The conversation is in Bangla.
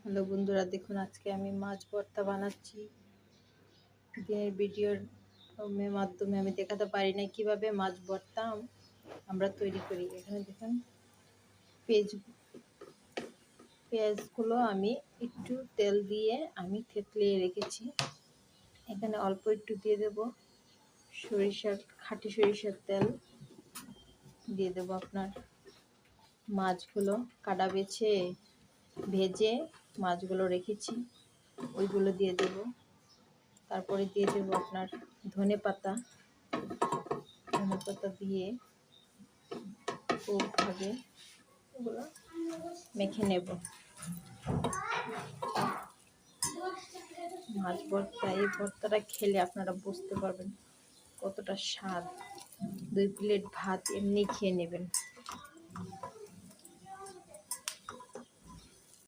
হ্যালো বন্ধুরা, দেখুন আজকে আমি মাছ ভর্তা বানাচ্ছি। দিনের ভিডিওর মাধ্যমে আমি দেখাতে পারি না কিভাবে মাছ ভর্তা আমরা তৈরি করি। এখানে দেখুন পেঁয়াজগুলো আমি একটু তেল দিয়ে আমি থেতলিয়ে রেখেছি। এখানে অল্প একটু দিয়ে দেব খাঁটি সরিষার তেল, দিয়ে দেব আপনার মাছগুলো কাটা বেছে ভেজে মাছগুলো রেখেছি, ওইগুলো দিয়ে দেব। তারপরে দিয়ে দেবো আপনার ধনে পাতা দিয়ে খুবভাবে এগুলো মেখে নেব। মাছ ভর্তা, এই ভর্তাটা খেলে আপনারা বুঝতে পারবেন কতটা স্বাদ। 2 প্লেট ভাত এমনি খেয়ে নেবেন।